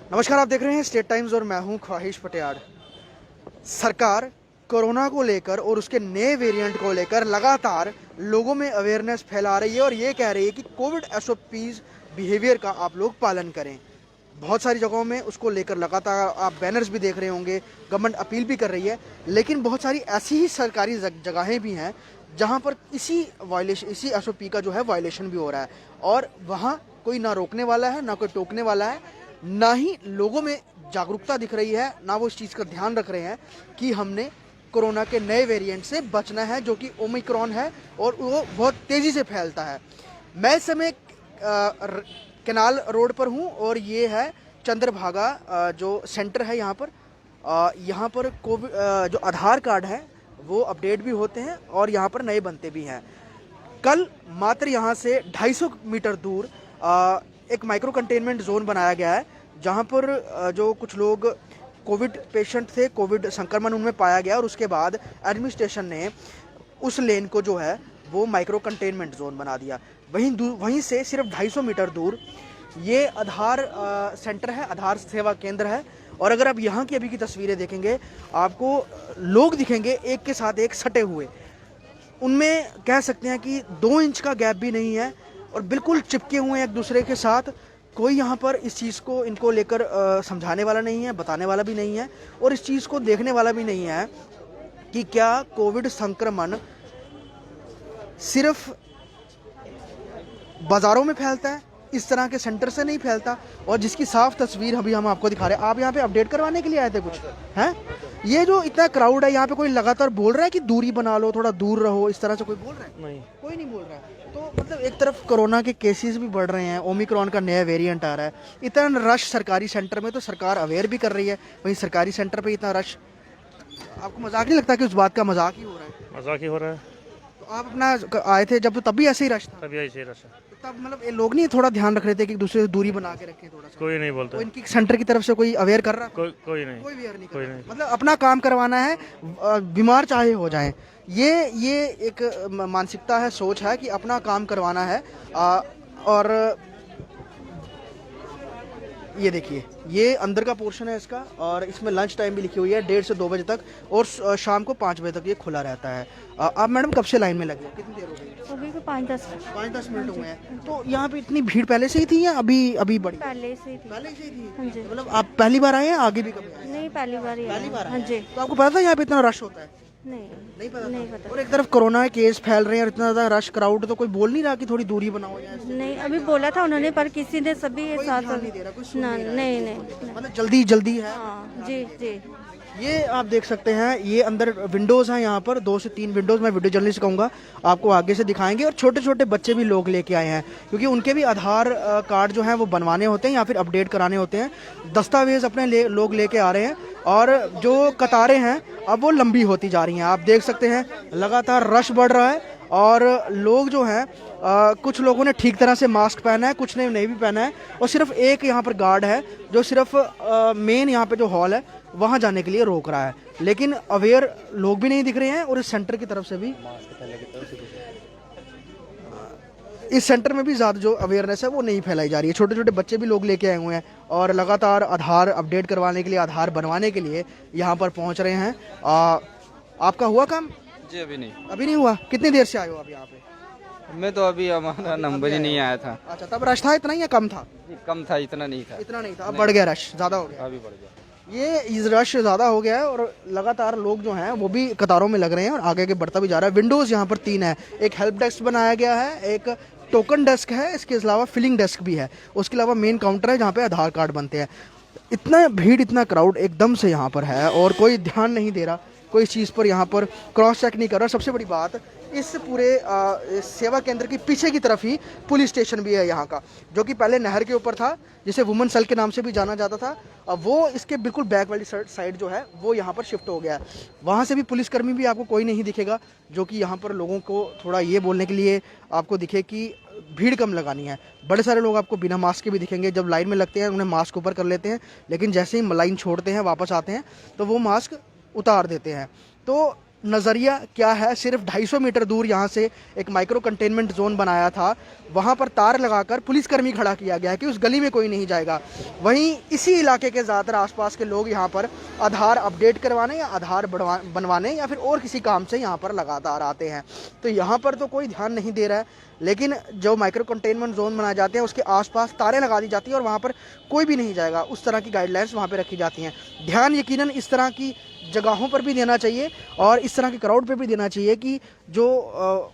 नमस्कार, आप देख रहे हैं स्टेट टाइम्स और मैं हूं ख्वाहिश पटियाड़। सरकार कोरोना को लेकर और उसके नए वेरिएंट को लेकर लगातार लोगों में अवेयरनेस फैला रही है और ये कह रही है कि कोविड एसओपीज बिहेवियर का आप लोग पालन करें। बहुत सारी जगहों में उसको लेकर लगातार आप बैनर्स भी देख रहे होंगे, गवर्नमेंट अपील भी कर रही है। लेकिन बहुत सारी ऐसी ही सरकारी जगहें भी हैं जहां पर इसी एसओपी का जो है वायलेशन भी हो रहा है और वहां कोई ना रोकने वाला है, ना कोई टोकने वाला है, ना ही लोगों में जागरूकता दिख रही है, ना वो इस चीज़ का ध्यान रख रहे हैं कि हमने कोरोना के नए वेरिएंट से बचना है जो कि ओमिक्रॉन है और वो बहुत तेज़ी से फैलता है। मैं इस समय केनाल रोड पर हूँ और ये है चंद्रभागा जो सेंटर है यहाँ पर कोविड जो आधार कार्ड है वो अपडेट भी होते हैं और यहाँ पर नए बनते भी हैं। कल मात्र यहाँ से 250 मीटर दूर एक माइक्रो कंटेनमेंट जोन बनाया गया है जहाँ पर जो कुछ लोग कोविड पेशेंट थे, कोविड संक्रमण उनमें पाया गया और उसके बाद एडमिनिस्ट्रेशन ने उस लेन को जो है वो माइक्रो कंटेनमेंट जोन बना दिया। वहीं से सिर्फ 250 मीटर दूर ये आधार सेंटर है, आधार सेवा केंद्र है। और अगर आप यहाँ की अभी की तस्वीरें देखेंगे आपको लोग दिखेंगे एक के साथ एक सटे हुए, उनमें कह सकते हैं कि 2 इंच का गैप भी नहीं है और बिल्कुल चिपके हुए हैं एक दूसरे के साथ। कोई यहाँ पर इस चीज़ को इनको लेकर समझाने वाला नहीं है, बताने वाला भी नहीं है और इस चीज़ को देखने वाला भी नहीं है कि क्या कोविड संक्रमण सिर्फ बाज़ारों में फैलता है, इस तरह के सेंटर से नहीं फैलता। और जिसकी साफ तस्वीर अभी हम आपको दिखा रहे हैं। आप यहाँ पे अपडेट करवाने के लिए आए थे कुछ हैं? ये जो इतना क्राउड है यहाँ पे, कोई लगातार बोल रहा है कि दूरी बना लो, थोड़ा दूर रहो, इस तरह से कोई बोल रहा है? नहीं, कोई नहीं बोल रहा है। तो मतलब एक तरफ कोरोना के केसेस भी बढ़ रहे हैं, ओमिक्रॉन का नया वेरिएंट आ रहा है, इतना रश सरकारी सेंटर में, तो सरकार अवेयर भी कर रही है, वहीं सरकारी सेंटर पे इतना रश। आपको मजाक नहीं लगता कि उस बात का मजाक ही हो रहा है? मजाक ही हो रहा है। तो आप अपना आए थे जब, तो तब भी ऐसे ही रश था? तभी ऐसे ही रश है। तब मतलब ये लोग नहीं थोड़ा ध्यान रख रहे थे कि एक दूसरे से दूरी बना के रखें थोड़ा सा? कोई नहीं बोलता। तो इनकी सेंटर की तरफ से कोई अवेयर कर रहा है? कोई नहीं। कोई अवेयर नहीं कर कोई रहा। नहीं। मतलब अपना काम करवाना है, बीमार चाहे हो जाए। ये एक मानसिकता है, सोच है कि अपना काम करवाना है। और ये देखिए, ये अंदर का पोर्शन है इसका और इसमें लंच टाइम भी लिखी हुई है 1:30 से 2 बजे तक और शाम को 5 बजे तक ये खुला रहता है। आप मैडम कब से लाइन में लगे, कितनी देर हो गई? अभी को 5-10 मिनट हुए हैं। तो यहाँ पे इतनी भीड़ पहले से ही थी या अभी बढ़ी? पहले से ही थी। पहले से ही थी? हाँ जी। मतलब आप पहली बार आए हैं, आगे भी कभी आए? नहीं, पहली बार ही आए। पहली बार आए हाँ हैं। जी। तो आपको पता था यहाँ पे इतना रश होता है? नहीं नहीं पता नहीं था? पता। और एक तरफ कोरोना के केस फैल रहे हैं और इतना ज्यादा रश क्राउड, तो कोई बोल नहीं रहा कि थोड़ी दूरी बनाओ या ऐसे? नहीं, अभी बोला था उन्होंने पर किसी ने सभी एक कोई साथ ध्यान नहीं दे रहा, कोई सुन ना, नहीं रहा है। नहीं। मतलब जल्दी जल्दी है। हाँ जी जी। ये आप देख सकते हैं, ये अंदर विंडोज़ हैं, यहाँ पर 2 से 3 विंडोज़। मैं वीडियो जर्नलिस्ट कहूँगा, आपको आगे से दिखाएंगे। और छोटे छोटे बच्चे भी लोग लेके आए हैं क्योंकि उनके भी आधार कार्ड जो हैं वो बनवाने होते हैं या फिर अपडेट कराने होते हैं। दस्तावेज़ अपने लोग लेके आ रहे हैं और जो कतारें हैं अब वो लंबी होती जा रही हैं। आप देख सकते हैं लगातार रश बढ़ रहा है और लोग जो हैं कुछ लोगों ने ठीक तरह से मास्क पहना है, कुछ ने नहीं भी पहना है। और सिर्फ एक यहाँ पर गार्ड है जो सिर्फ मेन यहाँ पे जो हॉल है वहाँ जाने के लिए रोक रहा है। लेकिन अवेयर लोग भी नहीं दिख रहे हैं और इस सेंटर की तरफ से भी, इस सेंटर में भी ज़्यादा जो अवेयरनेस है वो नहीं फैलाई जा रही है। छोटे छोटे बच्चे भी लोग लेके आए हुए हैं और लगातार आधार अपडेट करवाने के लिए, आधार बनवाने के लिए यहाँ पर पहुँच रहे हैं। आपका हुआ काम? जी अभी नहीं हुआ। कितनी देर से आए हो आप यहाँ पे? मैं तो अभी हमारा नंबर ही नहीं आया था। अच्छा, तब रश था इतना या कम था? कम था, इतना नहीं था। इतना नहीं था, अब बढ़ गया, रश ज़्यादा हो गया। अभी बढ़ गया। ये इस रश ज़्यादा हो गया है और लगातार लोग जो हैं वो भी कतारों में लग रहे हैं और आगे बढ़ता भी जा रहा है। विंडोज़ यहाँ पर 3 है। एक हेल्प डेस्क बनाया गया है, एक टोकन डेस्क है, इसके अलावा फिलिंग डेस्क भी है, उसके अलावा मेन काउंटर है जहाँ पे आधार कार्ड बनते हैं। इतना भीड़, इतना क्राउड एकदम से यहाँ पर है और कोई ध्यान नहीं दे रहा, कोई इस चीज़ पर यहाँ पर क्रॉस चेक नहीं कर रहा। सबसे बड़ी बात, इस पूरे सेवा केंद्र की पीछे की तरफ ही पुलिस स्टेशन भी है यहाँ का, जो कि पहले नहर के ऊपर था, जिसे वुमेन सेल के नाम से भी जाना जाता था। अब वो इसके बिल्कुल बैक वाली साइड जो है वो यहाँ पर शिफ्ट हो गया है। वहाँ से भी पुलिसकर्मी भी आपको कोई नहीं दिखेगा जो कि यहाँ पर लोगों को थोड़ा ये बोलने के लिए आपको दिखे कि भीड़ कम लगानी है। बड़े सारे लोग आपको बिना मास्क के भी दिखेंगे, जब लाइन में लगते हैं उन्हें मास्क ऊपर कर लेते हैं, लेकिन जैसे ही लाइन छोड़ते हैं वापस आते हैं तो वो मास्क उतार देते हैं। तो नज़रिया क्या है। सिर्फ 250 मीटर दूर यहाँ से एक माइक्रो कंटेनमेंट जोन बनाया था, वहाँ पर तार लगाकर पुलिसकर्मी खड़ा किया गया है कि उस गली में कोई नहीं जाएगा। वहीं इसी इलाके के ज़्यादातर आसपास के लोग यहाँ पर आधार अपडेट करवाने या आधार बनवाने या फिर और किसी काम से यहाँ पर लगातार आते हैं। तो यहाँ पर तो कोई ध्यान नहीं दे रहा है, लेकिन जो माइक्रो कंटेनमेंट जोन बनाए जाते हैं उसके आसपास तारें लगा दी जाती हैं और वहाँ पर कोई भी नहीं जाएगा, उस तरह की गाइडलाइंस वहाँ पर रखी जाती हैं। ध्यान यकीनन इस तरह की जगहों पर भी देना चाहिए और इस तरह के क्राउड पे भी देना चाहिए कि जो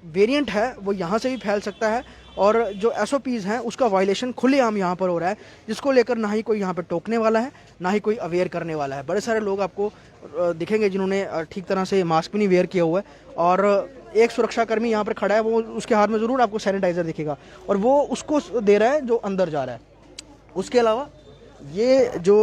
वेरिएंट है वो यहाँ से भी फैल सकता है और जो SOPs हैं उसका वायलेशन खुलेआम यहाँ पर हो रहा है, जिसको लेकर ना ही कोई यहाँ पर टोकने वाला है, ना ही कोई अवेयर करने वाला है। बड़े सारे लोग आपको दिखेंगे जिन्होंने ठीक तरह से मास्क भी नहीं वेयर किया हुआ है और एक सुरक्षाकर्मी यहाँ पर खड़ा है, वो उसके हाथ में ज़रूर आपको सैनिटाइज़र दिखेगा और वो उसको दे रहा है जो अंदर जा रहा है। उसके अलावा ये जो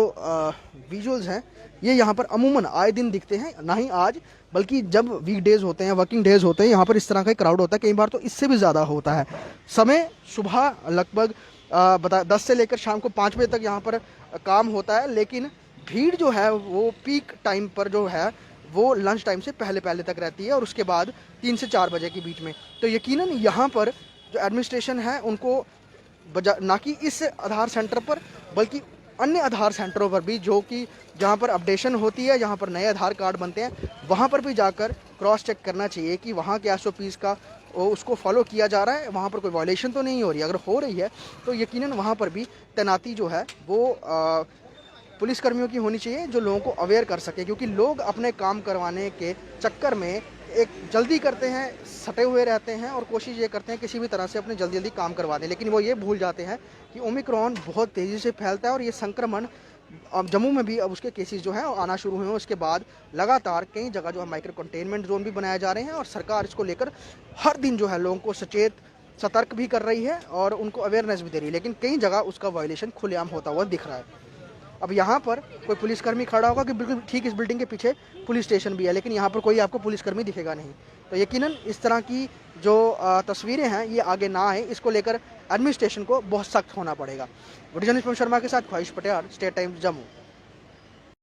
विजुअल्स हैं ये यहाँ पर अमूमन आए दिन दिखते हैं, ना ही आज बल्कि जब वीकडेज होते हैं, वर्किंग डेज होते हैं, यहाँ पर इस तरह का क्राउड होता है। कई बार तो इससे भी ज़्यादा होता है। समय सुबह लगभग 10 से लेकर शाम को 5 बजे तक यहाँ पर काम होता है, लेकिन भीड़ जो है वो पीक टाइम पर जो है वो लंच टाइम से पहले तक रहती है और उसके बाद 3 से 4 बजे के बीच में। तो यकीनन यहाँ पर जो एडमिनिस्ट्रेशन है उनको ना कि इस आधार सेंटर पर बल्कि अन्य आधार सेंटरों पर भी जो कि जहाँ पर अपडेशन होती है, जहाँ पर नए आधार कार्ड बनते हैं, वहाँ पर भी जाकर क्रॉस चेक करना चाहिए कि वहाँ के SOPs का उसको फॉलो किया जा रहा है, वहाँ पर कोई वायलेशन तो नहीं हो रही। अगर हो रही है तो यकीनन वहाँ पर भी तैनाती जो है वो पुलिसकर्मियों की होनी चाहिए जो लोगों को अवेयर कर सके, क्योंकि लोग अपने काम करवाने के चक्कर में एक जल्दी करते हैं, सटे हुए रहते हैं और कोशिश ये करते हैं किसी भी तरह से अपने जल्दी काम करवा दें, लेकिन वो ये भूल जाते हैं कि ओमिक्रॉन बहुत तेज़ी से फैलता है और ये संक्रमण अब जम्मू में भी अब उसके केसेस जो हैं आना शुरू हुए हैं। उसके बाद लगातार कई जगह जो है माइक्रो कंटेनमेंट जोन भी बनाए जा रहे हैं और सरकार इसको लेकर हर दिन जो है लोगों को सतर्क भी कर रही है और उनको अवेयरनेस भी दे रही है, लेकिन कई जगह उसका वायलेशन खुलेआम होता हुआ दिख रहा है। अब यहाँ पर कोई पुलिसकर्मी खड़ा होगा कि बिल्कुल ठीक इस बिल्डिंग के पीछे पुलिस स्टेशन भी है, लेकिन यहाँ पर कोई आपको पुलिसकर्मी दिखेगा नहीं। तो यकीनन इस तरह की जो तस्वीरें हैं ये आगे ना आए, इसको लेकर एडमिनिस्ट्रेशन को बहुत सख्त होना पड़ेगा। वीडियो जर्नलिस्ट शर्मा के साथ ख्वाहिश पटेल, स्टेट टाइम्स जम्मू।